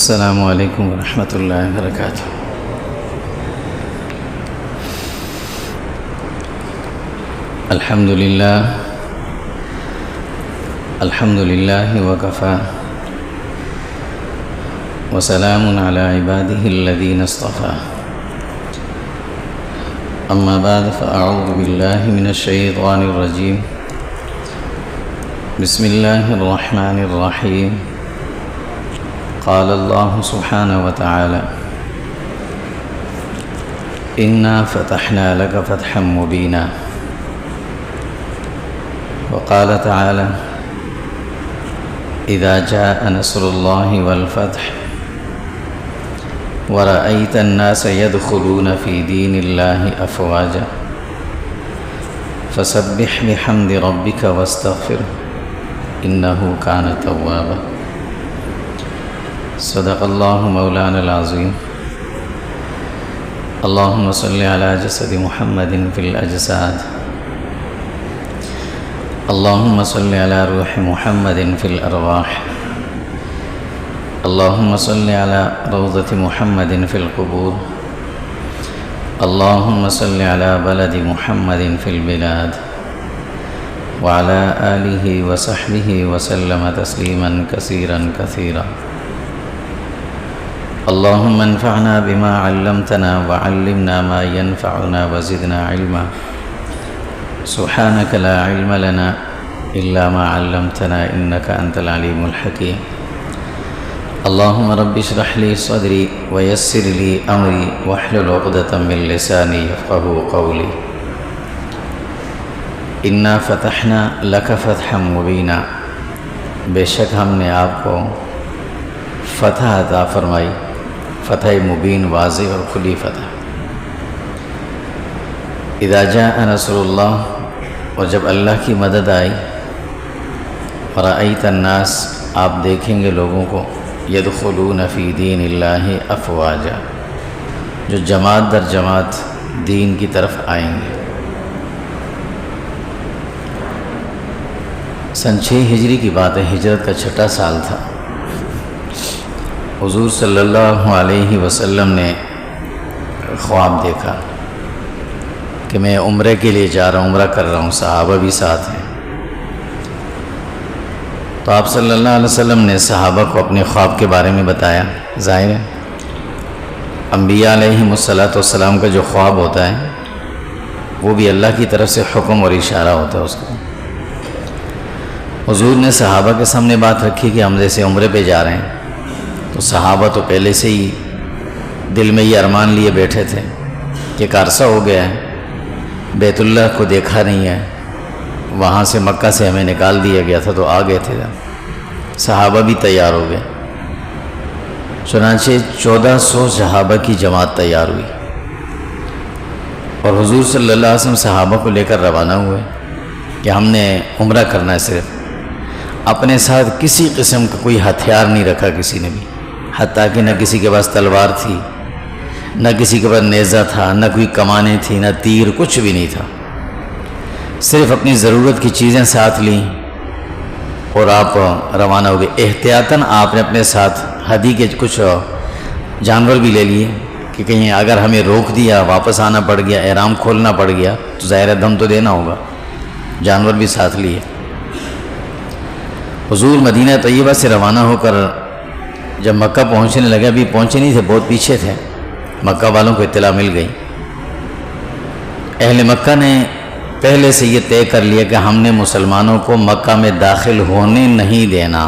السلام علیکم ورحمۃ اللہ وبرکاتہ۔ الحمد للہ وکفی وسلام علی عبادہ الذین اصطفی، اما بعد فاعوذ باللہ من الشیطان الرجیم، بسم اللہ الرحمن الرحیم۔ قال اللہ سبحانہ وتعالی انا فتحنا لک فتحا مبینا، وقال تعالی اذا جاء نصر اللہ والفتح ورأیت الناس يدخلون في دین اللہ افواجا فسبح بحمد ربک واستغفرہ انہ کان توابا۔ صدق اللہ مولانا العظیم۔ اللہم صل علی جسد محمد فی الاجساد، اللہم صل علی روح محمد فی الارواح، اللہم صل علی روضۃ محمد فی القبور، اللہم صل علی بلد محمد فی البلاد، وعلی آلہ وصحبہ وسلم تسلیما کثیرا کثیرا۔ اللہم انفعنا بما علمتنا وعلمنا ما ينفعنا وزدنا علما، سبحانک لا علم لنا الا ما علمتنا انک انت العلیم الحکیم۔ اللہم رب اشرح لی صدری ویسر لی امری واحلل عقدۃ من لسانی یفقہوا قولی۔ انا فتحنا لک فتحا مبینا، بے شک ہم نے آپ کو فتح عطا فرمائی، فتح مبین، واضح اور کھلی فتح۔ اذا جاء نصر اللہ، اور جب اللہ کی مدد آئی، ورأیت الناس، آپ دیکھیں گے لوگوں کو، یدخلون فی دین اللہ افواجا، جو جماعت در جماعت دین کی طرف آئیں گے۔ سن 6 ہجری کی بات ہے، ہجرت کا 6واں سال تھا۔ حضور صلی اللہ علیہ وسلم نے خواب دیکھا کہ میں عمرے کے لیے جا رہا ہوں، عمرہ کر رہا ہوں، صحابہ بھی ساتھ ہیں۔ تو آپ صلی اللہ علیہ وسلم نے صحابہ کو اپنے خواب کے بارے میں بتایا۔ ظاہر ہے انبیاء علیہم السلام کا جو خواب ہوتا ہے وہ بھی اللہ کی طرف سے حکم اور اشارہ ہوتا ہے اس کا۔ حضور نے صحابہ کے سامنے بات رکھی کہ ہم جیسے عمرے پہ جا رہے ہیں، تو صحابہ تو پہلے سے ہی دل میں یہ ارمان لیے بیٹھے تھے کہ ایک عرصہ ہو گیا ہے بیت اللہ کو دیکھا نہیں ہے، وہاں سے مکہ سے ہمیں نکال دیا گیا تھا، تو آ گئے تھے۔ صحابہ بھی تیار ہو گئے، چنانچہ 1400 صحابہ کی جماعت تیار ہوئی، اور حضور صلی اللہ علیہ وسلم صحابہ کو لے کر روانہ ہوئے کہ ہم نے عمرہ کرنا ہے۔ صرف اپنے ساتھ کسی قسم کا کوئی ہتھیار نہیں رکھا کسی نے بھی، حتیٰ کہ نہ کسی کے پاس تلوار تھی، نہ کسی کے پاس نیزہ تھا، نہ کوئی کمانیں تھیں، نہ تیر، کچھ بھی نہیں تھا۔ صرف اپنی ضرورت کی چیزیں ساتھ لیں اور آپ روانہ ہو گئے۔ احتیاطاً آپ نے اپنے ساتھ ہدی کے کچھ جانور بھی لے لیے کہ کہیں اگر ہمیں روک دیا، واپس آنا پڑ گیا، احرام کھولنا پڑ گیا تو ظاہر دم تو دینا ہوگا، جانور بھی ساتھ لیے۔ حضور مدینہ طیبہ سے روانہ ہو کر جب مکہ پہنچنے لگے، ابھی پہنچے نہیں تھے، بہت پیچھے تھے، مکہ والوں کو اطلاع مل گئی۔ اہل مکہ نے پہلے سے یہ طے کر لیا کہ ہم نے مسلمانوں کو مکہ میں داخل ہونے نہیں دینا،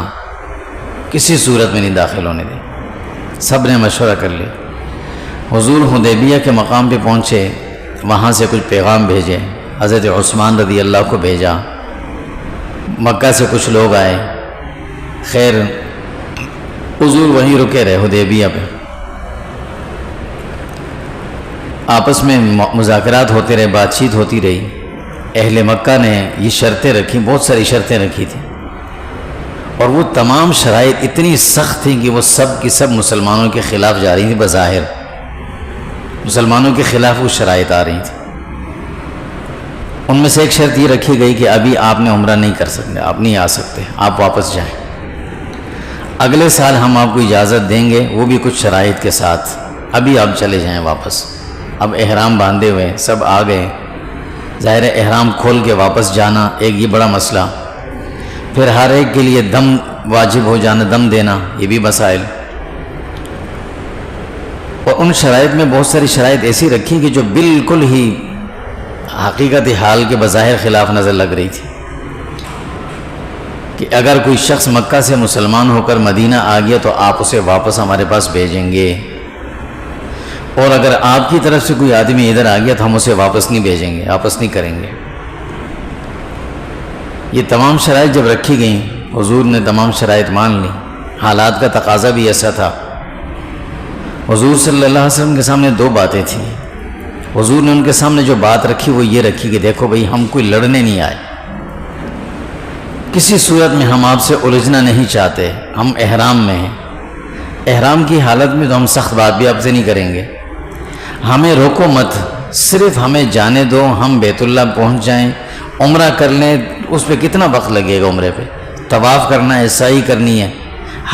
کسی صورت میں نہیں داخل ہونے دیں۔ سب نے مشورہ کر لیا۔ حضور حدیبیہ کے مقام پہ پہنچے، وہاں سے کچھ پیغام بھیجے، حضرت عثمان رضی اللہ کو بھیجا، مکہ سے کچھ لوگ آئے۔ خیر حضور وہیں رکے رہے حدیبیہ پہ، آپس میں مذاکرات ہوتے رہے، بات چیت ہوتی رہی۔ اہل مکہ نے یہ شرطیں رکھی، بہت ساری شرطیں رکھی تھیں، اور وہ تمام شرائط اتنی سخت تھیں کہ وہ سب کی سب مسلمانوں کے خلاف جا رہی تھیں۔ بظاہر مسلمانوں کے خلاف وہ شرائط آ رہی تھیں۔ ان میں سے ایک شرط یہ رکھی گئی کہ ابھی آپ نے عمرہ نہیں کر سکتے، آپ نہیں آ سکتے، آپ واپس جائیں۔ اگلے سال ہم آپ کو اجازت دیں گے، وہ بھی کچھ شرائط کے ساتھ، ابھی آپ چلے جائیں واپس۔ اب احرام باندھے ہوئے سب آ گئے، ظاہر ہے احرام کھول کے واپس جانا ایک یہ بڑا مسئلہ، پھر ہر ایک کے لیے دم واجب ہو جانا، دم دینا، یہ بھی مسائل۔ اور ان شرائط میں بہت ساری شرائط ایسی رکھی کہ جو بالکل ہی حقیقت حال کے بظاہر خلاف نظر لگ رہی تھی، کہ اگر کوئی شخص مکہ سے مسلمان ہو کر مدینہ آ گیا تو آپ اسے واپس ہمارے پاس بھیجیں گے، اور اگر آپ کی طرف سے کوئی آدمی ادھر آ گیا تو ہم اسے واپس نہیں بھیجیں گے، واپس نہیں کریں گے۔ یہ تمام شرائط جب رکھی گئیں، حضور نے تمام شرائط مان لی، حالات کا تقاضا بھی ایسا تھا۔ حضور صلی اللہ علیہ وسلم کے سامنے دو باتیں تھیں۔ حضور نے ان کے سامنے جو بات رکھی وہ یہ رکھی کہ دیکھو بھئی، ہم کوئی لڑنے نہیں آئے، کسی صورت میں ہم آپ سے الجھنا نہیں چاہتے، ہم احرام میں ہیں، احرام کی حالت میں تو ہم سخت بات بھی آپ سے نہیں کریں گے، ہمیں روکو مت، صرف ہمیں جانے دو، ہم بیت اللہ پہنچ جائیں، عمرہ کر لیں۔ اس پہ کتنا وقت لگے گا عمرے پہ؟ طواف کرنا ہے، سعی کرنی ہے،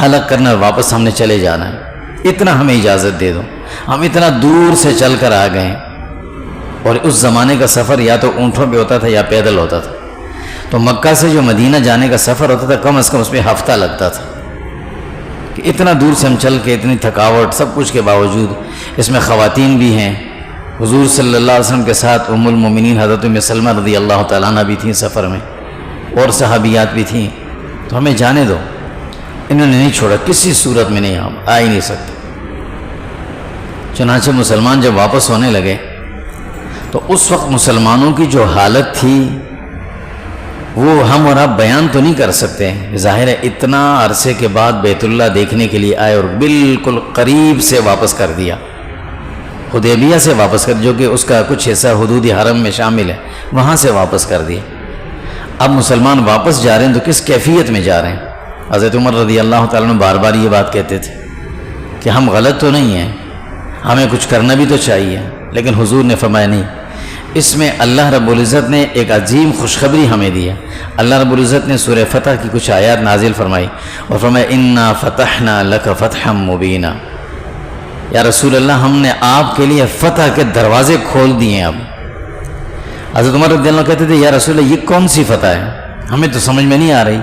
حلق کرنا ہے، واپس ہم نے چلے جانا ہے، اتنا ہمیں اجازت دے دو۔ ہم اتنا دور سے چل کر آ گئے، اور اس زمانے کا سفر یا تو اونٹوں پہ ہوتا تھا یا پیدل ہوتا تھا، تو مکہ سے جو مدینہ جانے کا سفر ہوتا تھا کم از کم اس میں ہفتہ لگتا تھا، کہ اتنا دور سے ہم چل کے، اتنی تھکاوٹ سب کچھ کے باوجود، اس میں خواتین بھی ہیں، حضور صلی اللہ علیہ وسلم کے ساتھ ام المومنین حضرت ام سلمہ رضی اللہ تعالیٰ عنہ بھی تھیں سفر میں، اور صحابیات بھی تھیں، تو ہمیں جانے دو۔ انہوں نے نہیں چھوڑا، کسی صورت میں نہیں، ہم آ ہی نہیں سکتے۔ چنانچہ مسلمان جب واپس ہونے لگے تو اس وقت مسلمانوں کی جو حالت تھی وہ ہم اور آپ بیان تو نہیں کر سکتے۔ ظاہر ہے اتنا عرصے کے بعد بیت اللہ دیکھنے کے لیے آئے اور بالکل قریب سے واپس کر دیا، حدیبیہ سے واپس کر، جو کہ اس کا کچھ حصہ حدود حرم میں شامل ہے، وہاں سے واپس کر دیا۔ اب مسلمان واپس جا رہے ہیں تو کس کیفیت میں جا رہے ہیں؟ حضرت عمر رضی اللہ تعالیٰ عنہ بار بار یہ بات کہتے تھے کہ ہم غلط تو نہیں ہیں، ہمیں کچھ کرنا بھی تو چاہیے، لیکن حضور نے فرمایا نہیں، اس میں اللہ رب العزت نے ایک عظیم خوشخبری ہمیں دی ہے۔ اللہ رب العزت نے سورہ فتح کی کچھ آیات نازل فرمائی اور فرمایا انا فتحنا لک فتحا مبینا، یا رسول اللہ ہم نے آپ کے لیے فتح کے دروازے کھول دیے ہیں۔ اب حضرت عمر رضی اللہ عنہ کہتے تھے یا رسول اللہ یہ کون سی فتح ہے، ہمیں تو سمجھ میں نہیں آ رہی،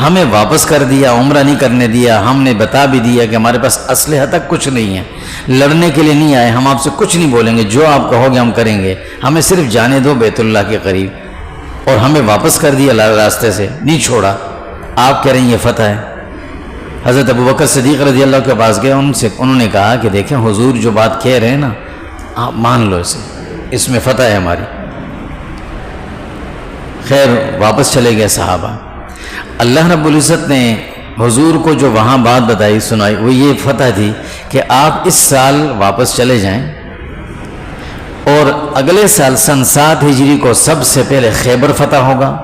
ہمیں واپس کر دیا، عمرہ نہیں کرنے دیا، ہم نے بتا بھی دیا کہ ہمارے پاس اسلحہ تک کچھ نہیں ہے، لڑنے کے لیے نہیں آئے، ہم آپ سے کچھ نہیں بولیں گے، جو آپ کہو گے ہم کریں گے، ہمیں صرف جانے دو بیت اللہ کے قریب، اور ہمیں واپس کر دیا راستے سے، نہیں چھوڑا، آپ کہہ رہے ہیں یہ فتح ہے۔ حضرت ابوبکر صدیق رضی اللہ کے پاس گئے، انہوں نے کہا کہ دیکھیں حضور جو بات کہہ رہے ہیں نا، آپ مان لو اسے، اس میں فتح ہے ہماری۔ خیر واپس چلے گئے صحابہ۔ اللہ رب العزت نے حضور کو جو وہاں بات بتائی سنائی وہ یہ فتح تھی کہ آپ اس سال واپس چلے جائیں، اور اگلے سال سن 7 ہجری کو سب سے پہلے خیبر فتح ہوگا،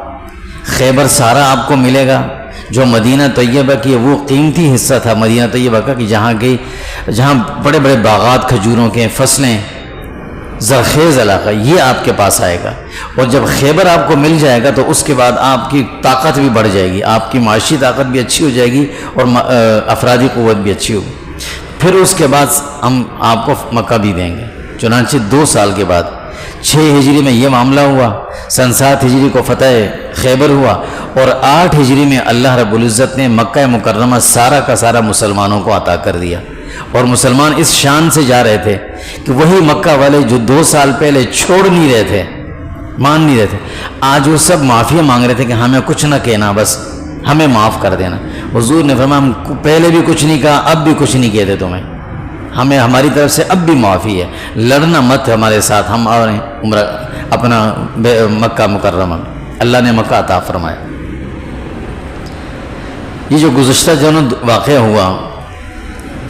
خیبر سارا آپ کو ملے گا، جو مدینہ طیبہ کی وہ قیمتی حصہ تھا مدینہ طیبہ کا، کہ جہاں بڑے بڑے باغات کھجوروں کے، فصلیں، زرخیز علاقہ، یہ آپ کے پاس آئے گا، اور جب خیبر آپ کو مل جائے گا تو اس کے بعد آپ کی طاقت بھی بڑھ جائے گی، آپ کی معاشی طاقت بھی اچھی ہو جائے گی اور افرادی قوت بھی اچھی ہوگی، پھر اس کے بعد ہم آپ کو مکہ بھی دیں گے۔ چنانچہ 2 سال کے بعد 6 ہجری میں یہ معاملہ ہوا، سن 7 ہجری کو فتح خیبر ہوا، اور 8 ہجری میں اللہ رب العزت نے مکہ مکرمہ سارا کا سارا مسلمانوں کو عطا کر دیا، اور مسلمان اس شان سے جا رہے تھے کہ وہی مکہ والے جو 2 سال پہلے چھوڑ نہیں رہے تھے، مان نہیں رہے تھے، آج وہ سب معافی مانگ رہے تھے کہ ہمیں کچھ نہ کہنا، بس ہمیں معاف کر دینا۔ حضور نے فرمایا ہم پہلے بھی کچھ نہیں کہا، اب بھی کچھ نہیں کہتے تمہیں، ہمیں ہماری طرف سے اب بھی معافی ہے، لڑنا مت ہمارے ساتھ، ہم آ رہے ہیں عمرہ اپنا مکہ مکرمہ، اللہ نے مکہ عطا فرمایا۔ یہ جو گزشتہ جو واقعہ ہوا،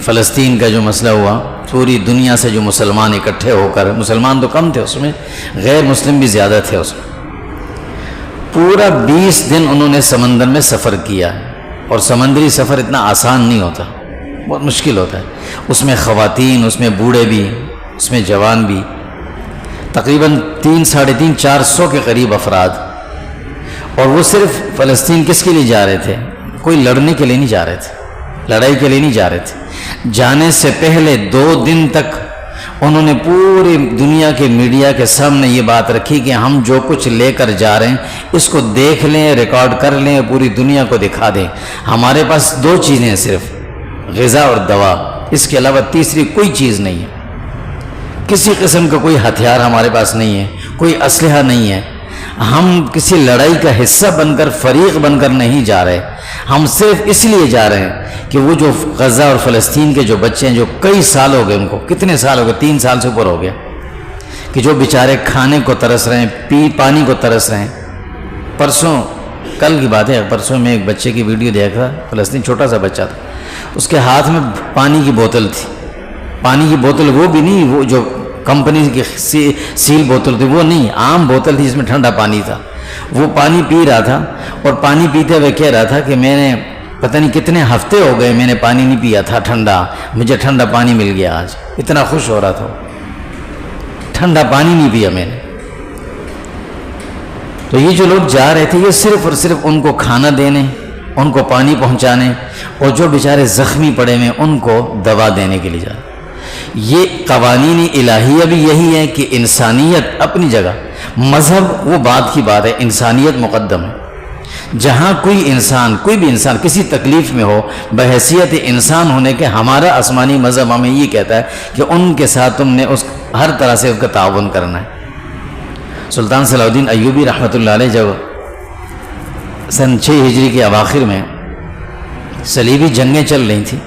فلسطین کا جو مسئلہ ہوا، پوری دنیا سے جو مسلمان اکٹھے ہو کر، مسلمان تو کم تھے اس میں، غیر مسلم بھی زیادہ تھے اس میں، پورا 20 دن انہوں نے سمندر میں سفر کیا، اور سمندری سفر اتنا آسان نہیں ہوتا، بہت مشکل ہوتا ہے، اس میں خواتین، اس میں بوڑھے بھی، اس میں جوان بھی، تقریباً 300-400 کے قریب افراد، اور وہ صرف فلسطین کس کے لیے جا رہے تھے؟ کوئی لڑنے کے لیے نہیں جا رہے تھے، لڑائی کے لیے نہیں جا رہے تھے۔ جانے سے پہلے 2 دن تک انہوں نے پوری دنیا کے میڈیا کے سامنے یہ بات رکھی کہ ہم جو کچھ لے کر جا رہے ہیں اس کو دیکھ لیں، ریکارڈ کر لیں، پوری دنیا کو دکھا دیں۔ ہمارے پاس 2 چیزیں ہیں صرف، غذا اور دوا، اس کے علاوہ تیسری کوئی چیز نہیں ہے۔ کسی قسم کا کوئی ہتھیار ہمارے پاس نہیں ہے، کوئی اسلحہ نہیں ہے۔ ہم کسی لڑائی کا حصہ بن کر، فریق بن کر نہیں جا رہے، ہم صرف اس لیے جا رہے ہیں کہ وہ جو غزہ اور فلسطین کے جو بچے ہیں، جو کئی سال ہو گئے، ان کو کتنے سال ہو گئے، 3 سال سے اوپر ہو گیا، کہ جو بیچارے کھانے کو ترس رہے ہیں، پانی کو ترس رہے ہیں۔ پرسوں، کل کی بات ہے، پرسوں میں ایک بچے کی ویڈیو دیکھا، فلسطین، چھوٹا سا بچہ تھا، اس کے ہاتھ میں پانی کی بوتل تھی، پانی کی بوتل وہ بھی نہیں، وہ جو کمپنی کی سیل بوتل تھی، وہ نہیں، عام بوتل تھی جس میں ٹھنڈا پانی تھا۔ وہ پانی پی رہا تھا اور پانی پیتے ہوئے کہہ رہا تھا کہ میں نے پتہ نہیں کتنے ہفتے ہو گئے میں نے پانی نہیں پیا تھا ٹھنڈا، مجھے ٹھنڈا پانی مل گیا آج، اتنا خوش ہو رہا تھا، ٹھنڈا پانی نہیں پیا میں نے۔ تو یہ جو لوگ جا رہے تھے، یہ صرف اور صرف ان کو کھانا دینے، ان کو پانی پہنچانے، اور جو بیچارے زخمی پڑے ہوئے ان کو دوا دینے کے لیے جا رہے۔ یہ قوانین الہیہ بھی یہی ہے کہ انسانیت اپنی جگہ، مذہب وہ بات کی بات ہے، انسانیت مقدم ہے۔ جہاں کوئی انسان، کوئی بھی انسان کسی تکلیف میں ہو، بحیثیت انسان ہونے کے ہمارا آسمانی مذہب ہمیں یہ کہتا ہے کہ ان کے ساتھ تم نے ہر طرح سے اس کا تعاون کرنا ہے۔ سلطان صلاح الدین ایوبی رحمۃ اللہ علیہ جب سن 6 ہجری کے اواخر میں صلیبی جنگیں چل رہی تھیں،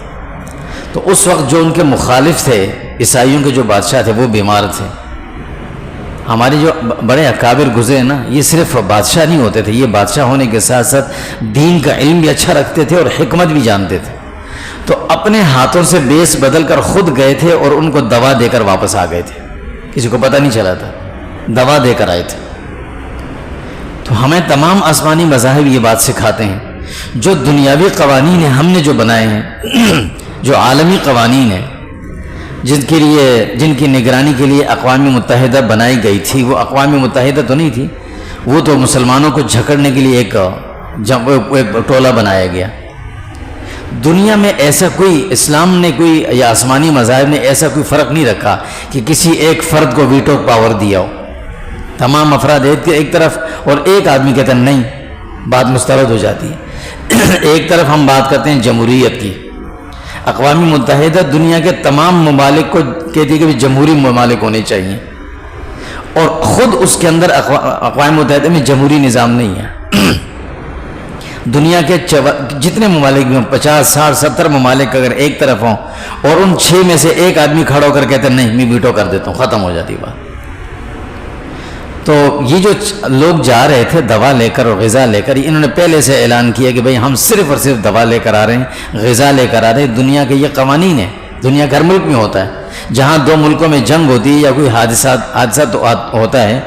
تو اس وقت جو ان کے مخالف تھے، عیسائیوں کے جو بادشاہ تھے، وہ بیمار تھے۔ ہمارے جو بڑے اکابر گزرے نا، یہ صرف بادشاہ نہیں ہوتے تھے، یہ بادشاہ ہونے کے ساتھ ساتھ دین کا علم بھی اچھا رکھتے تھے اور حکمت بھی جانتے تھے۔ تو اپنے ہاتھوں سے بیس بدل کر خود گئے تھے اور ان کو دوا دے کر واپس آ گئے تھے، کسی کو پتہ نہیں چلا تھا، دوا دے کر آئے تھے۔ تو ہمیں تمام آسمانی مذاہب یہ بات سکھاتے ہیں، جو دنیاوی قوانین ہیں ہم نے جو بنائے ہیں، جو عالمی قوانین ہیں، جن کی نگرانی کے لیے اقوام متحدہ بنائی گئی تھی، وہ اقوام متحدہ تو نہیں تھی، وہ تو مسلمانوں کو جھکڑنے کے لیے ایک ٹولہ بنایا گیا۔ دنیا میں ایسا کوئی، اسلام نے کوئی یا آسمانی مذاہب نے ایسا کوئی فرق نہیں رکھا کہ کسی ایک فرد کو ویٹو پاور دیا ہو۔ تمام افراد ایک طرف، اور ایک آدمی کہتا ہے نہیں، بات مسترد ہو جاتی ہے۔ ایک طرف ہم بات کرتے ہیں جمہوریت کی، اقوام متحدہ دنیا کے تمام ممالک کو کہتی ہے کہ جمہوری ممالک ہونے چاہیے، اور خود اس کے اندر اقوام متحدہ میں جمہوری نظام نہیں ہے۔ دنیا کے جتنے ممالک بھی ہوں، 50 60 70 ممالک اگر ایک طرف ہوں، اور ان 6 میں سے ایک آدمی کھڑا ہو کر کہتا ہے نہیں میں ویٹو کر دیتا ہوں، ختم ہو جاتی بات۔ تو یہ جو لوگ جا رہے تھے دوا لے کر اور غذا لے کر، انہوں نے پہلے سے اعلان کیا کہ بھئی ہم صرف اور صرف دوا لے کر آ رہے ہیں، غذا لے کر آ رہے ہیں۔ دنیا کے یہ قوانین ہیں، دنیا کے ہر ملک میں ہوتا ہے، جہاں 2 ملکوں میں جنگ ہوتی ہے یا کوئی حادثہ ہوتا ہے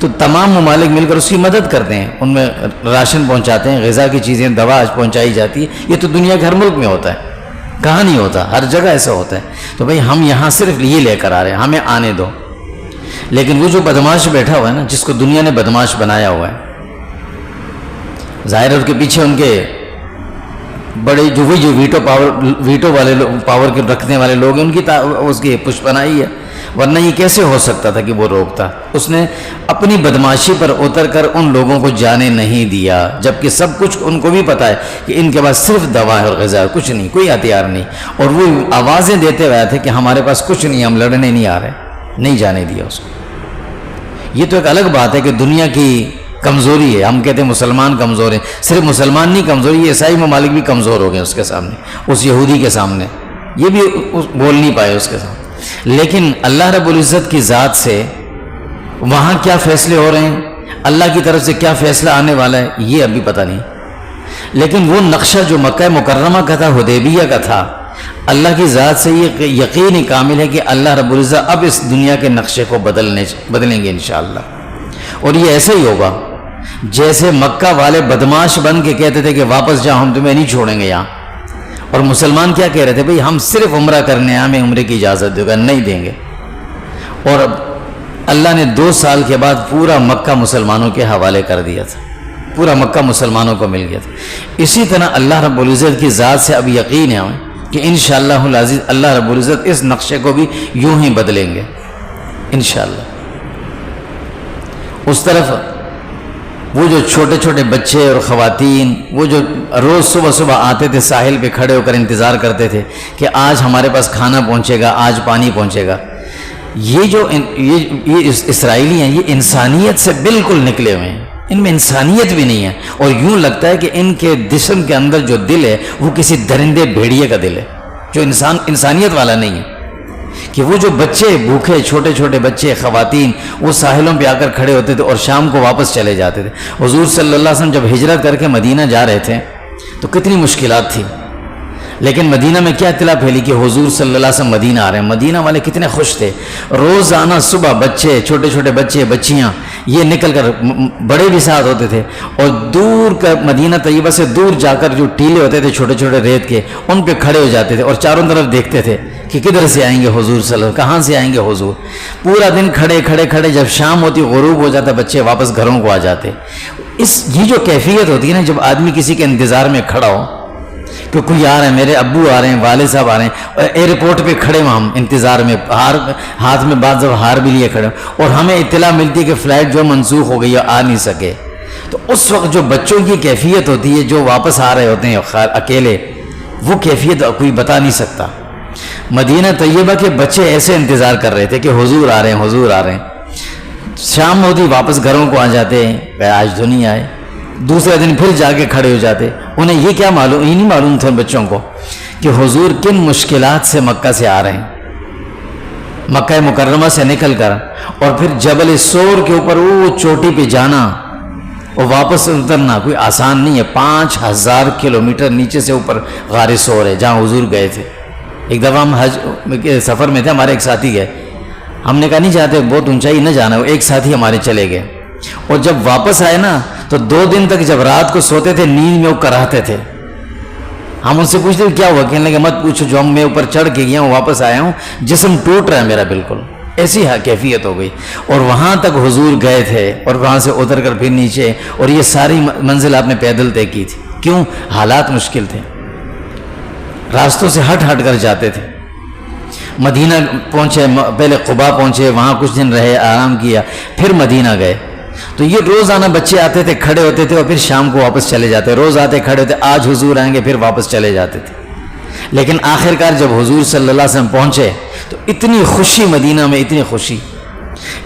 تو تمام ممالک مل کر اس کی مدد کرتے ہیں، ان میں راشن پہنچاتے ہیں، غذا کی چیزیں، دوا پہنچائی جاتی ہے۔ یہ تو دنیا کے ہر ملک میں ہوتا ہے، کہاں نہیں ہوتا، ہر جگہ ایسا ہوتا ہے۔ تو بھئی ہم یہاں صرف یہ لے کر آ رہے ہیں، ہمیں آنے دو۔ لیکن وہ جو بدماش بیٹھا ہوا ہے نا، جس کو دنیا نے بدماش بنایا ہوا ہے، ظاہر ہے اس کے پیچھے ان کے بڑے جو ویٹو والے پاور کے رکھنے والے لوگ ہیں، ان کی اس کی پشپنائی ہے، ورنہ یہ کیسے ہو سکتا تھا کہ وہ روکتا۔ اس نے اپنی بدماشی پر اتر کر ان لوگوں کو جانے نہیں دیا، جبکہ سب کچھ ان کو بھی پتا ہے کہ ان کے پاس صرف دوا ہے اور غذا ہے، کچھ نہیں، کوئی ہتھیار نہیں، اور وہ آوازیں دیتے ہوئے تھے کہ ہمارے پاس کچھ نہیں، ہم لڑنے نہیں آ رہے، نہیں جانے دیا اس کو۔ یہ تو ایک الگ بات ہے کہ دنیا کی کمزوری ہے، ہم کہتے ہیں مسلمان کمزور ہیں، صرف مسلمان نہیں کمزور، یہ عیسائی ممالک بھی کمزور ہو گئے اس کے سامنے، اس یہودی کے سامنے، یہ بھی بول نہیں پائے اس کے سامنے۔ لیکن اللہ رب العزت کی ذات سے وہاں کیا فیصلے ہو رہے ہیں، اللہ کی طرف سے کیا فیصلہ آنے والا ہے، یہ ابھی پتہ نہیں۔ لیکن وہ نقشہ جو مکہ مکرمہ کا تھا، حدیبیہ کا تھا، اللہ کی ذات سے یہ یقین کامل ہے کہ اللہ رب العزت اب اس دنیا کے نقشے کو بدلیں گے انشاءاللہ۔ اور یہ ایسے ہی ہوگا جیسے مکہ والے بدماش بن کے کہتے تھے کہ واپس جاؤ، ہم تمہیں نہیں چھوڑیں گے یہاں، اور مسلمان کیا کہہ رہے تھے، بھئی ہم صرف عمرہ کرنے ہیں، ہمیں عمرے کی اجازت دے گا، نہیں دیں گے۔ اور اللہ نے 2 سال کے بعد پورا مکہ مسلمانوں کے حوالے کر دیا تھا، پورا مکہ مسلمانوں کو مل گیا تھا۔ اسی طرح اللہ رب العزت کی ذات سے اب یقین ہے ہمیں کہ انشاءاللہ العزیز اللہ رب العزت اس نقشے کو بھی یوں ہی بدلیں گے انشاءاللہ۔ اس طرف وہ جو چھوٹے چھوٹے بچے اور خواتین وہ جو روز صبح صبح آتے تھے ساحل پہ کھڑے ہو کر انتظار کرتے تھے کہ آج ہمارے پاس کھانا پہنچے گا، آج پانی پہنچے گا، یہ اسرائیلی ہیں، یہ انسانیت سے بالکل نکلے ہوئے ہیں، ان میں انسانیت بھی نہیں ہے، اور یوں لگتا ہے کہ ان کے جسم کے اندر جو دل ہے وہ کسی درندے بھیڑیے کا دل ہے، جو انسانیت والا نہیں ہے۔ کہ وہ جو بچے بھوکے چھوٹے چھوٹے بچے خواتین وہ ساحلوں پہ آ کر کھڑے ہوتے تھے اور شام کو واپس چلے جاتے تھے۔ حضور صلی اللہ علیہ وسلم جب ہجرت کر کے مدینہ جا رہے تھے تو کتنی مشکلات تھی، لیکن مدینہ میں کیا اطلاع پھیلی کہ حضور صلی اللہ علیہ وسلم مدینہ آ رہے ہیں۔ مدینہ والے کتنے خوش تھے، روزانہ صبح بچے چھوٹے چھوٹے بچے بچیاں یہ نکل کر، بڑے بھی ساتھ ہوتے تھے، اور دور کا مدینہ طیبہ سے دور جا کر جو ٹیلے ہوتے تھے چھوٹے چھوٹے ریت کے ان پہ کھڑے ہو جاتے تھے اور چاروں طرف دیکھتے تھے کہ کدھر سے آئیں گے حضور صلی اللہ علیہ وسلم، کہاں سے آئیں گے حضور۔ پورا دن کھڑے کھڑے کھڑے، جب شام ہوتی غروب ہو جاتا بچے واپس گھروں کو آ جاتے۔ یہ جو کیفیت ہوتی ہے نا جب آدمی کسی کے انتظار میں کھڑا ہو کہ کوئی آ رہے ہیں، میرے ابو آ رہے ہیں، والد صاحب آ رہے ہیں، اور ایئرپورٹ پہ کھڑے ہوں ہم انتظار میں، ہاتھ میں بعض دفعہ ہار بھی لیے کھڑے، اور ہمیں اطلاع ملتی ہے کہ فلائٹ جو منسوخ ہو گئی ہے آ نہیں سکے، تو اس وقت جو بچوں کی کیفیت ہوتی ہے جو واپس آ رہے ہوتے ہیں اکیلے، وہ کیفیت کوئی بتا نہیں سکتا۔ مدینہ طیبہ کے بچے ایسے انتظار کر رہے تھے کہ حضور آ رہے ہیں، حضور آ رہے ہیں۔ شام ہوتی واپس گھروں کو آ جاتے ہیں، آج تو نہیں آئے، دوسرے دن پھر جا کے کھڑے ہو جاتے۔ انہیں یہ کیا معلوم، یہ نہیں معلوم تھا بچوں کو کہ حضور کن مشکلات سے مکہ سے آ رہے ہیں، مکہ مکرمہ سے نکل کر، اور پھر جبل سور کے اوپر وہ چوٹی پہ جانا اور واپس اترنا کوئی آسان نہیں ہے۔ 5000 کلومیٹر نیچے سے اوپر غار سور ہے جہاں حضور گئے تھے۔ ایک دفعہ ہم حج کے سفر میں تھے، ہمارے ایک ساتھی گئے، ہم نے کہا نہیں چاہتے بہت اونچائی نہ جانا، وہ ایک ساتھی ہمارے چلے گئے، اور جب واپس آئے نا تو 2 دن تک جب رات کو سوتے تھے نیند میں وہ کراہتے تھے۔ ہم ان سے پوچھتے کیا ہوا، کہنے لگے مت پوچھو، جو ہم میں اوپر چڑھ کے گیا ہوں واپس آیا ہوں جسم ٹوٹ رہا ہے میرا بالکل، ایسی کیفیت ہو گئی۔ اور وہاں تک حضور گئے تھے اور وہاں سے اتر کر پھر نیچے، اور یہ ساری منزل آپ نے پیدل طے کی تھی۔ کیوں؟ حالات مشکل تھے، راستوں سے ہٹ ہٹ کر جاتے تھے۔ مدینہ پہنچے، پہلے قباء پہنچے، وہاں کچھ دن رہے، آرام کیا، پھر مدینہ گئے۔ تو یہ روزانہ بچے آتے تھے، کھڑے ہوتے تھے، اور پھر شام کو واپس چلے جاتے، روز آتے کھڑے ہوتے، آج حضور آئیں گے، پھر واپس چلے جاتے تھے۔ لیکن آخرکار جب حضور صلی اللہ علیہ وسلم پہنچے تو اتنی خوشی مدینہ میں، اتنی خوشی۔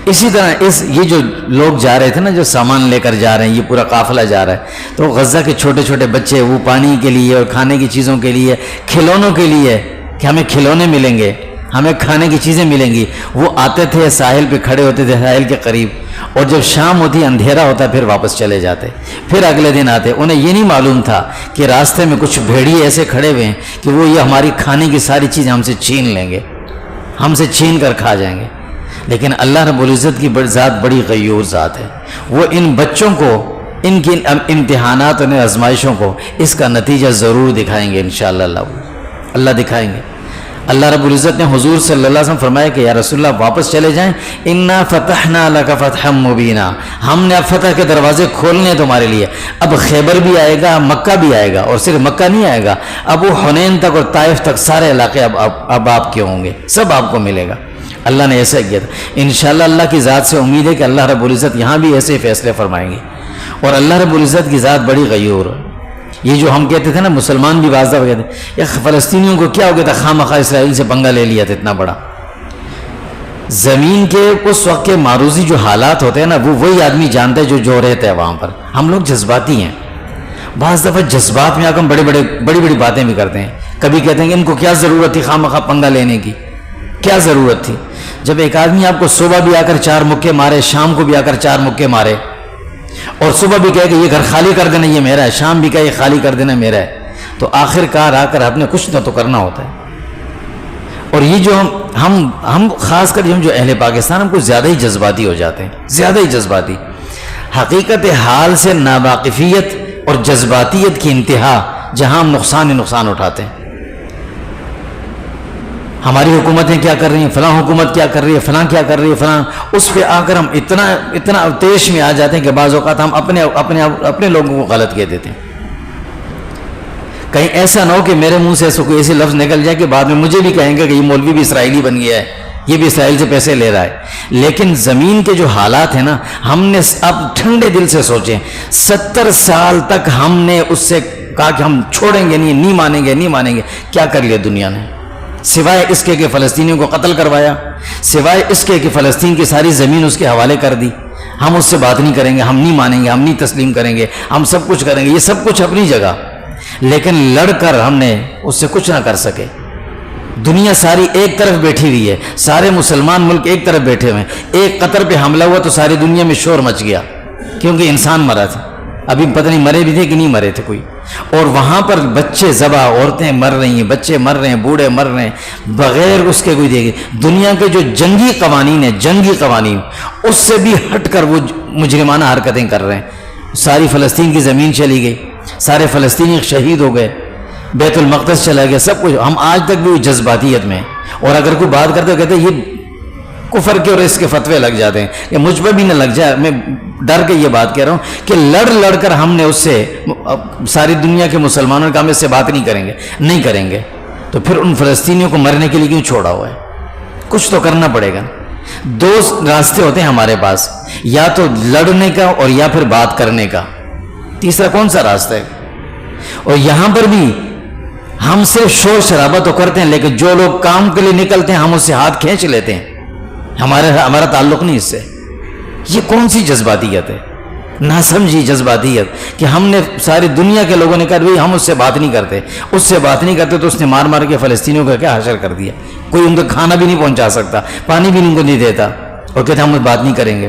اسی طرح یہ جو لوگ جا رہے تھے نا، جو سامان لے کر جا رہے ہیں، یہ پورا قافلہ جا رہا ہے، تو غزہ کے چھوٹے چھوٹے بچے وہ پانی کے لیے اور کھانے کی چیزوں کے لیے، کھلونوں کے لیے کہ ہمیں کھلونے ملیں گے، ہمیں کھانے کی چیزیں ملیں گی، وہ آتے تھے ساحل پہ کھڑے ہوتے تھے ساحل کے قریب، اور جب شام ہوتی اندھیرا ہوتا پھر واپس چلے جاتے، پھر اگلے دن آتے۔ انہیں یہ نہیں معلوم تھا کہ راستے میں کچھ بھیڑیے ایسے کھڑے ہوئے ہیں کہ وہ یہ ہماری کھانے کی ساری چیزیں ہم سے چھین لیں گے، ہم سے چھین کر کھا جائیں گے۔ لیکن اللہ رب العزت کی ذات بڑی غیور ذات ہے، وہ ان بچوں کو، ان کی امتحانات اور آزمائشوں کو اس کا نتیجہ ضرور دکھائیں گے انشاءاللہ، اللہ دکھائیں گے۔ اللہ رب العزت نے حضور صلی اللہ علیہ وسلم فرمایا کہ یا رسول اللہ واپس چلے جائیں، انا فتحنا لک فتحا مبینا، ہم نے اب فتح کے دروازے کھولنے ہیں تمہارے لیے، اب خیبر بھی آئے گا، مکہ بھی آئے گا، اور صرف مکہ نہیں آئے گا، اب وہ حنین تک اور طائف تک سارے علاقے اب آپ کے ہوں گے، سب آپ کو ملے گا۔ اللہ نے ایسا کیا تھا۔ انشاءاللہ اللہ کی ذات سے امید ہے کہ اللہ رب العزت یہاں بھی ایسے فیصلے فرمائیں گے، اور اللہ رب العزت کی ذات بڑی غیور ہے۔ یہ جو ہم کہتے تھے نا، مسلمان بھی بعض دفعہ کہتے ہیں یا فلسطینیوں کو کیا ہو گیا تھا، خواہ مخواہ اسرائیل سے پنگا لے لیا تھا اتنا بڑا۔ زمین کے اس وقت کے معروضی جو حالات ہوتے ہیں نا، وہ وہی آدمی جانتا ہے جو رہتا ہے وہاں پر۔ ہم لوگ جذباتی ہیں، بعض دفعہ جذبات میں آ کر بڑی بڑی باتیں بھی کرتے ہیں۔ کبھی کہتے ہیں کہ ان کو کیا ضرورت تھی خواہ مخواہ پنگا لینے کی، کیا ضرورت تھی؟ جب ایک آدمی آپ کو صبح بھی آ کر 4 مکے مارے، شام کو بھی آ کر 4 مکے مارے، اور صبح بھی کہے کہ یہ گھر خالی کر دینا یہ میرا ہے، شام بھی کہے یہ خالی کر دینا میرا ہے، تو آخر کار آ کر آپ نے کچھ نہ تو کرنا ہوتا ہے۔ اور یہ جو ہم خاص کر ہم جو اہل پاکستان، ہم کو زیادہ ہی جذباتی ہو جاتے ہیں، زیادہ ہی جذباتی۔ حقیقت حال سے ناواقفیت اور جذباتیت کی انتہا، جہاں ہم نقصان ہی نقصان اٹھاتے ہیں۔ ہماری حکومتیں کیا کر رہی ہیں، فلاں حکومت کیا کر رہی ہے، فلاں کیا کر رہی ہے، فلاں، اس پہ آ کر ہم اتنا تیش میں آ جاتے ہیں کہ بعض اوقات ہم اپنے لوگوں کو غلط کہہ دیتے ہیں۔ کہیں ایسا نہ ہو کہ میرے منہ سے کوئی ایسے لفظ نکل جائے کہ بعد میں مجھے بھی کہیں گے کہ یہ مولوی بھی اسرائیلی بن گیا ہے، یہ بھی اسرائیل سے پیسے لے رہا ہے۔ لیکن زمین کے جو حالات ہیں نا، ہم نے اب ٹھنڈے دل سے سوچیں، 70 سال تک ہم نے اس سے کہا کہ ہم چھوڑیں گے نہیں مانیں گے، کیا کر لیا دنیا نے؟ سوائے اس کے کہ فلسطینیوں کو قتل کروایا، سوائے اس کے کہ فلسطین کی ساری زمین اس کے حوالے کر دی۔ ہم اس سے بات نہیں کریں گے، ہم نہیں مانیں گے، ہم نہیں تسلیم کریں گے، ہم سب کچھ کریں گے، یہ سب کچھ اپنی جگہ، لیکن لڑ کر ہم نے اس سے کچھ نہ کر سکے۔ دنیا ساری ایک طرف بیٹھی ہوئی ہے، سارے مسلمان ملک ایک طرف بیٹھے ہوئے ہیں، ایک قطر پہ حملہ ہوا تو ساری دنیا میں شور مچ گیا، کیونکہ انسان مرا تھا۔ ابھی پتہ نہیں مرے بھی تھے کہ نہیں مرے تھے کوئی، اور وہاں پر بچے ذبح، عورتیں مر رہی ہیں، بچے مر رہے ہیں، بوڑھے مر رہے ہیں، بغیر اس کے کوئی دے گی۔ دنیا کے جو جنگی قوانین ہیں، جنگی قوانین، اس سے بھی ہٹ کر وہ مجرمانہ حرکتیں کر رہے ہیں۔ ساری فلسطین کی زمین چلی گئی، سارے فلسطینی شہید ہو گئے، بیت المقدس چلا گیا، سب کچھ۔ ہم آج تک بھی جذباتیت میں، اور اگر کوئی بات کرتے کہتے ہیں یہ کفر کے اور اس کے فتوے لگ جاتے ہیں، کہ مجھ پہ بھی نہ لگ جائے، میں ڈر کے یہ بات کہہ رہا ہوں کہ لڑ کر ہم نے اس سے، ساری دنیا کے مسلمانوں نے کہا ہم اس سے بات نہیں کریں گے، تو پھر ان فلسطینیوں کو مرنے کے لیے کیوں چھوڑا ہوا ہے؟ کچھ تو کرنا پڑے گا۔ دو راستے ہوتے ہیں ہمارے پاس، یا تو لڑنے کا اور یا پھر بات کرنے کا، تیسرا کون سا راستہ ہے؟ اور یہاں پر بھی ہم صرف شور شرابہ تو کرتے ہیں، لیکن جو لوگ کام کے لیے نکلتے ہیں ہم اس سے ہاتھ کھینچ لیتے ہیں، ہمارا تعلق نہیں اس سے۔ یہ کون سی جذباتیت ہے؟ نہ سمجھی جذباتیت، کہ ہم نے ساری دنیا کے لوگوں نے کہا بھائی ہم اس سے بات نہیں کرتے، تو اس نے مار کے فلسطینیوں کا کیا حشر کر دیا، کوئی ان کو کھانا بھی نہیں پہنچا سکتا، پانی بھی ان کو نہیں دیتا، اور کہتے ہم بات نہیں کریں گے۔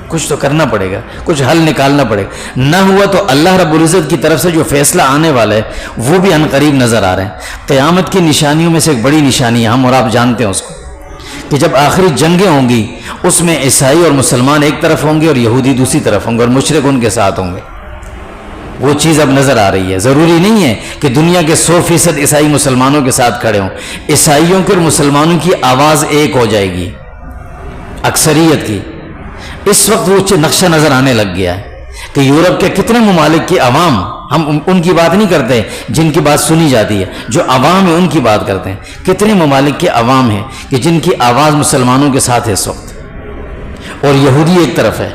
کچھ تو کرنا پڑے گا، کچھ حل نکالنا پڑے گا۔ نہ ہوا تو اللہ رب العزت کی طرف سے جو فیصلہ آنے والا ہے وہ بھی عنقریب نظر آ رہے ہیں۔ قیامت کی نشانیوں میں سے ایک بڑی نشانی ہے، ہم اور آپ جانتے ہیں اس کو، کہ جب آخری جنگیں ہوں گی اس میں عیسائی اور مسلمان ایک طرف ہوں گے اور یہودی دوسری طرف ہوں گے، اور مشرک ان کے ساتھ ہوں گے۔ وہ چیز اب نظر آ رہی ہے۔ ضروری نہیں ہے کہ دنیا کے 100% عیسائی مسلمانوں کے ساتھ کھڑے ہوں، عیسائیوں کے اور مسلمانوں کی آواز ایک ہو جائے گی، اکثریت کی۔ اس وقت وہ نقشہ نظر آنے لگ گیا ہے کہ یورپ کے کتنے ممالک کی عوام، ہم ان کی بات نہیں کرتے جن کی بات سنی جاتی ہے، جو عوام ہے ان کی بات کرتے ہیں۔ کتنے ممالک کے عوام ہیں کہ جن کی آواز مسلمانوں کے ساتھ ہے اس وقت، اور یہودی ایک طرف ہے۔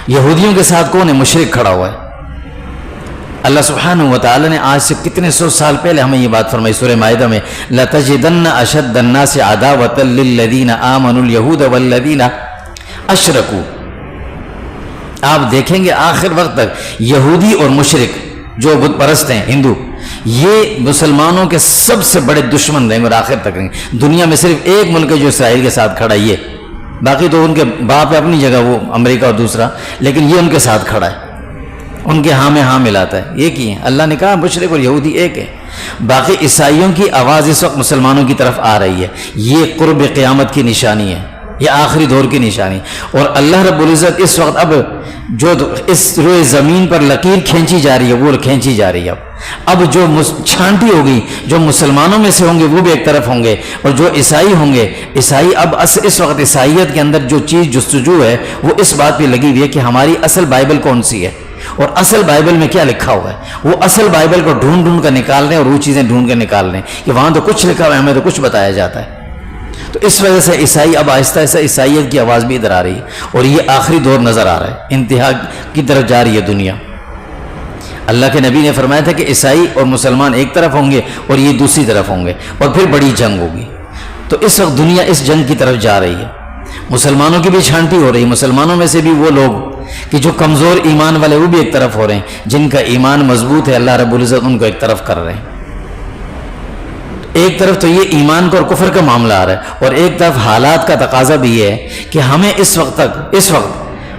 یہودیوں کے ساتھ کون ہے؟ مشرک کھڑا ہوا ہے۔ اللہ سبحانہ وتعالی نے آج سے کتنے سو سال پہلے ہمیں یہ بات فرمائی سورہ مائدہ میں، لَتَجِدَنَّ أَشَدَّ النَّاسِ عَدَاوَةً لِلَّذِينَ آمَنُوا الْيَهُودَ وَالَّذِينَ أَشْرَكُوا۔ آپ دیکھیں گے آخر وقت تک یہودی اور مشرک جو بت پرست ہیں، ہندو، یہ مسلمانوں کے سب سے بڑے دشمن رہیں گے اور آخر تک رہیں گے۔ دنیا میں صرف ایک ملک ہے جو اسرائیل کے ساتھ کھڑا ہے، یہ، باقی تو ان کے باپ ہے اپنی جگہ، وہ امریکہ اور دوسرا، لیکن یہ ان کے ساتھ کھڑا ہے، ان کے ہاں میں ہاں ملاتا ہے۔ ایک ہی ہے، اللہ نے کہا مشرک اور یہودی ایک ہے۔ باقی عیسائیوں کی آواز اس وقت مسلمانوں کی طرف آ رہی ہے۔ یہ قرب قیامت کی نشانی ہے، یہ آخری دور کی نشانی۔ اور اللہ رب العزت اس وقت اب جو اس روئے زمین پر لکیر کھینچی جا رہی ہے وہ کھینچی جا رہی ہے۔ اب جو چھانٹی ہوگی، جو مسلمانوں میں سے ہوں گے وہ بھی ایک طرف ہوں گے، اور جو عیسائی ہوں گے، عیسائی اب اس وقت عیسائیت کے اندر جو چیز جستجو ہے وہ اس بات پہ لگی ہوئی ہے کہ ہماری اصل بائبل کون سی ہے، اور اصل بائبل میں کیا لکھا ہوا ہے۔ وہ اصل بائبل کو ڈھونڈ کر نکال رہے ہیں، اور وہ چیزیں ڈھونڈ کر نکال رہے ہیں کہ وہاں تو کچھ لکھا ہوا ہے، ہمیں تو کچھ بتایا جاتا ہے۔ تو اس وجہ سے عیسائی اب آہستہ آہستہ عیسائیت کی آواز بھی ادھر آ رہی ہے، اور یہ آخری دور نظر آ رہا ہے، انتہا کی طرف جا رہی ہے دنیا۔ اللہ کے نبی نے فرمایا تھا کہ عیسائی اور مسلمان ایک طرف ہوں گے اور یہ دوسری طرف ہوں گے، اور پھر بڑی جنگ ہوگی۔ تو اس وقت دنیا اس جنگ کی طرف جا رہی ہے، مسلمانوں کی بھی چھانٹی ہو رہی ہے۔ مسلمانوں میں سے بھی وہ لوگ کہ جو کمزور ایمان والے وہ بھی ایک طرف ہو رہے ہیں، جن کا ایمان مضبوط ہے اللہ رب العزت ان کو ایک طرف کر رہے ہیں۔ ایک طرف تو یہ ایمان کا اور کفر کا معاملہ آ رہا ہے، اور ایک طرف حالات کا تقاضا بھی یہ ہے کہ ہمیں اس وقت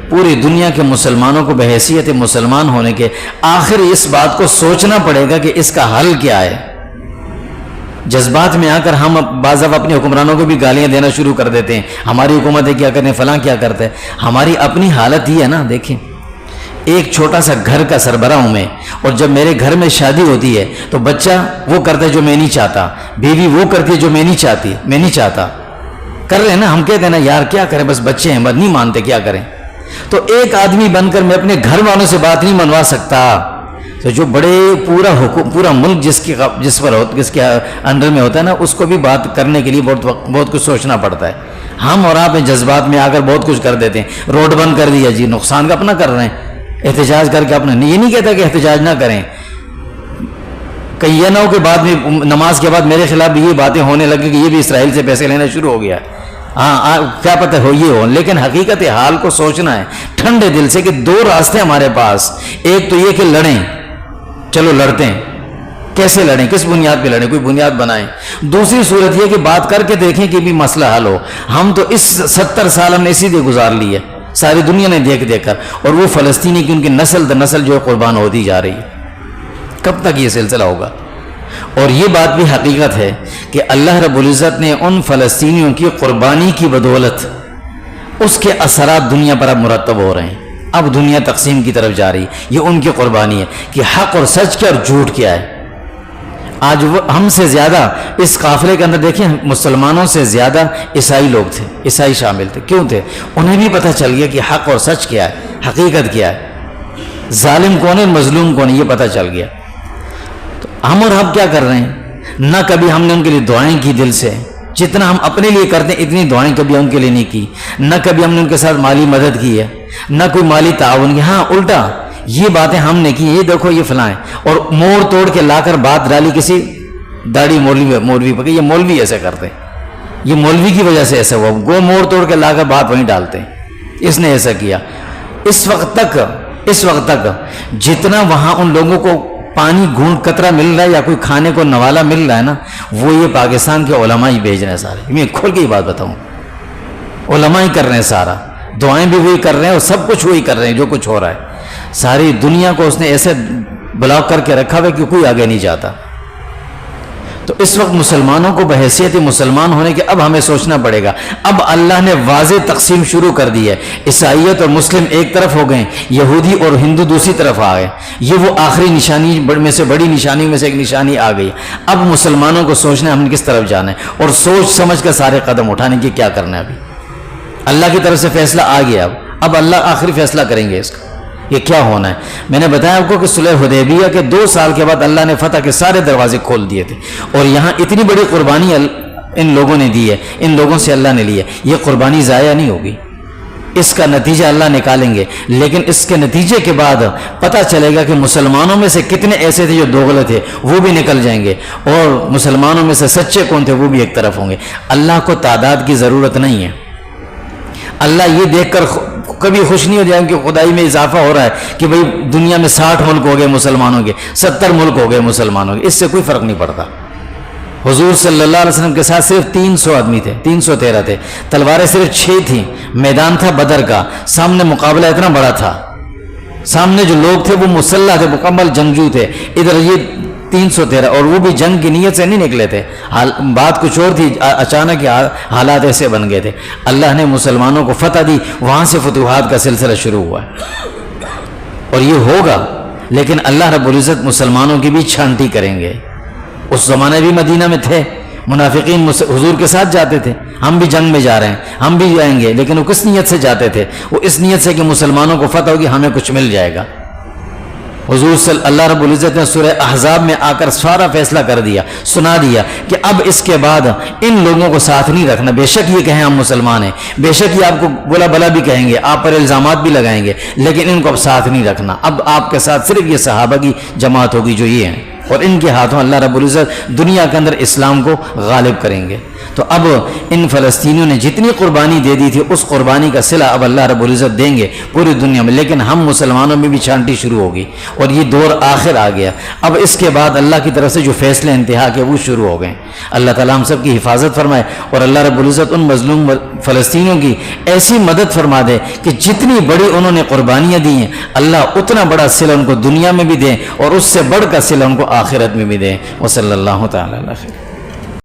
پوری دنیا کے مسلمانوں کو بحیثیت مسلمان ہونے کے آخر اس بات کو سوچنا پڑے گا کہ اس کا حل کیا ہے۔ جذبات میں آ کر ہم بعض اپنے حکمرانوں کو بھی گالیاں دینا شروع کر دیتے ہیں، ہماری حکومتیں کیا کریں، فلاں کیا کرتے ہیں۔ ہماری اپنی حالت ہی ہے نا، دیکھیں ایک چھوٹا سا گھر کا سربراہ ہوں میں، اور جب میرے گھر میں شادی ہوتی ہے تو بچہ وہ کرتا ہے جو میں نہیں چاہتا، بیوی وہ کرتی ہے جو میں نہیں چاہتا، کر رہے ہیں نا، ہم کہتے ہیں نا یار کیا کریں، بس بچے ہیں، بس نہیں مانتے، کیا کریں؟ تو ایک آدمی بن کر میں اپنے گھر والوں سے بات نہیں منوا سکتا، تو جو بڑے پورا ملک جس کے انڈر میں ہوتا ہے نا، اس کو بھی بات کرنے کے لیے بہت کچھ سوچنا پڑتا ہے۔ ہم اور آپ جذبات میں آ کر بہت کچھ کر دیتے ہیں، روڈ بند کر دیا جی، نقصان کا اپنا کر رہے ہیں، احتجاج کر کے اپنا، یہ نہیں کہتا کہ احتجاج نہ کریں، کہیں یہ نہ ہو کہ بعد میں نماز کے بعد میرے خلاف بھی یہ باتیں ہونے لگے کہ یہ بھی اسرائیل سے پیسے لینا شروع ہو گیا، ہاں کیا پتہ ہو یہ ہو، لیکن حقیقت حال کو سوچنا ہے ٹھنڈے دل سے کہ دو راستے ہمارے پاس، ایک تو یہ کہ لڑیں، چلو لڑتے ہیں، کیسے لڑیں، کس بنیاد پہ لڑیں، کوئی بنیاد بنائیں، دوسری صورت یہ کہ بات کر کے دیکھیں کہ بھی مسئلہ حل ہو۔ ہم تو اس 70 سال ہم نے اسی دے گزار لی ہے، ساری دنیا نے دیکھ کر، اور وہ فلسطینی کی ان کی نسل در نسل جو ہے قربان ہوتی جا رہی ہے، کب تک یہ سلسلہ ہوگا؟ اور یہ بات بھی حقیقت ہے کہ اللہ رب العزت نے ان فلسطینیوں کی قربانی کی بدولت اس کے اثرات دنیا پر اب مرتب ہو رہے ہیں، اب دنیا تقسیم کی طرف جا رہی ہے، یہ ان کی قربانی ہے کہ حق اور سچ کیا اور جھوٹ کیا ہے۔ آج وہ ہم سے زیادہ اس قافلے کے اندر دیکھیں، مسلمانوں سے زیادہ عیسائی لوگ تھے، عیسائی شامل تھے، کیوں تھے؟ انہیں بھی پتہ چل گیا کہ حق اور سچ کیا ہے، حقیقت کیا ہے، ظالم کون ہے، مظلوم کون ہے، یہ پتہ چل گیا۔ تو ہم اور آپ کیا کر رہے ہیں؟ نہ کبھی ہم نے ان کے لیے دعائیں کی دل سے، جتنا ہم اپنے لیے کرتے ہیں اتنی دعائیں کبھی ان کے لیے نہیں کی، نہ کبھی ہم نے ان کے ساتھ مالی مدد کی ہے، نہ کوئی مالی تعاون کی، ہاں الٹا یہ باتیں ہم نے کی، یہ دیکھو یہ فلاں، اور موڑ توڑ کے لا کر بات ڈالی کسی داڑھی مولوی پر، یہ مولوی ایسے کرتے ہیں، یہ مولوی کی وجہ سے ایسا ہوا، گو موڑ توڑ کے لا کر بات وہیں ڈالتے ہیں، اس نے ایسا کیا۔ اس وقت تک جتنا وہاں ان لوگوں کو پانی گھونٹ قطرہ مل رہا ہے یا کوئی کھانے کو نوالا مل رہا ہے نا، وہ یہ پاکستان کے علماء ہی بھیج رہے ہیں سارے، میں کھول کے یہ بات بتاؤں، علماء ہی کر رہے ہیں سارا، دعائیں بھی وہی کر رہے ہیں اور سب کچھ وہی کر رہے ہیں جو کچھ ہو رہا ہے۔ ساری دنیا کو اس نے ایسے بلاک کر کے رکھا ہوا کہ کوئی آگے نہیں جاتا۔ تو اس وقت مسلمانوں کو بحیثیت مسلمان ہونے کے اب ہمیں سوچنا پڑے گا، اب اللہ نے واضح تقسیم شروع کر دی ہے، عیسائیت اور مسلم ایک طرف ہو گئے، یہودی اور ہندو دوسری طرف آ گئے، یہ وہ آخری نشانی میں سے بڑی نشانی میں سے ایک نشانی آ گئی۔ اب مسلمانوں کو سوچنا ہے ہم نے کس طرف جانا ہے، اور سوچ سمجھ کر سارے قدم اٹھانے کی کیا کرنا ہے۔ ابھی اللہ کی طرف سے فیصلہ آ گیا، اب اللہ آخری فیصلہ کریں گے اس کا، یہ کیا ہونا ہے۔ میں نے بتایا آپ کو کہ صلح حدیبیہ کے 2 سال کے بعد اللہ نے فتح کے سارے دروازے کھول دیے تھے، اور یہاں اتنی بڑی قربانی ان لوگوں نے دی ہے، ان لوگوں سے اللہ نے لی ہے، یہ قربانی ضائع نہیں ہوگی، اس کا نتیجہ اللہ نکالیں گے، لیکن اس کے نتیجے کے بعد پتہ چلے گا کہ مسلمانوں میں سے کتنے ایسے تھے جو دوغلے تھے، وہ بھی نکل جائیں گے، اور مسلمانوں میں سے سچے کون تھے وہ بھی ایک طرف ہوں گے۔ اللہ کو تعداد کی ضرورت نہیں ہے، اللہ یہ دیکھ کر کبھی خوش نہیں ہو جائیں کہ خدائی میں اضافہ ہو رہا ہے کہ بھئی دنیا میں 60 ملک ہو گئے مسلمانوں کے، 70 ملک ہو گئے مسلمانوں کے، اس سے کوئی فرق نہیں پڑتا۔ حضور صلی اللہ علیہ وسلم کے ساتھ صرف 300 آدمی تھے، 313 تھے، تلواریں صرف 6 تھیں، میدان تھا بدر کا، سامنے مقابلہ اتنا بڑا تھا، سامنے جو لوگ تھے وہ مسلح تھے، مکمل جنگجو تھے، ادھر یہ 313، اور وہ بھی جنگ کی نیت سے نہیں نکلے تھے، بات کچھ اور تھی، اچانک حالات ایسے بن گئے تھے، اللہ نے مسلمانوں کو فتح دی، وہاں سے فتوحات کا سلسلہ شروع ہوا ہے، اور یہ ہوگا، لیکن اللہ رب العزت مسلمانوں کی بھی چھانٹی کریں گے۔ اس زمانے بھی مدینہ میں تھے منافقین، حضور کے ساتھ جاتے تھے، ہم بھی جنگ میں جا رہے ہیں، ہم بھی جائیں گے، لیکن وہ کس نیت سے جاتے تھے؟ وہ اس نیت سے کہ مسلمانوں کو فتح ہوگی، ہمیں کچھ مل جائے گا۔ حضور صلی اللہ رب العزت نے سورہ احزاب میں آ کر سارا فیصلہ کر دیا، سنا دیا کہ اب اس کے بعد ان لوگوں کو ساتھ نہیں رکھنا، بے شک یہ کہیں ہم مسلمان ہیں، بے شک یہ آپ کو بلا بلا بھی کہیں گے، آپ پر الزامات بھی لگائیں گے، لیکن ان کو اب ساتھ نہیں رکھنا، اب آپ کے ساتھ صرف یہ صحابہ کی جماعت ہوگی جو یہ ہیں، اور ان کے ہاتھوں اللہ رب العزت دنیا کے اندر اسلام کو غالب کریں گے۔ تو اب ان فلسطینیوں نے جتنی قربانی دے دی تھی، اس قربانی کا صلہ اب اللہ رب العزت دیں گے پوری دنیا میں، لیکن ہم مسلمانوں میں بھی چھانٹی شروع ہوگی، اور یہ دور آخر آ گیا۔ اب اس کے بعد اللہ کی طرف سے جو فیصلے انتہا کے وہ شروع ہو گئے۔ اللہ تعالیٰ ہم سب کی حفاظت فرمائے، اور اللہ رب العزت ان مظلوم فلسطینیوں کی ایسی مدد فرما دے کہ جتنی بڑی انہوں نے قربانیاں دی ہیں، اللہ اتنا بڑا صلہ ان کو دنیا میں بھی دیں، اور اس سے بڑھ کر صلہ ان کو آخرت میں بھی دیں۔ وصلی اللہ تعالیٰ علیہ وسلم۔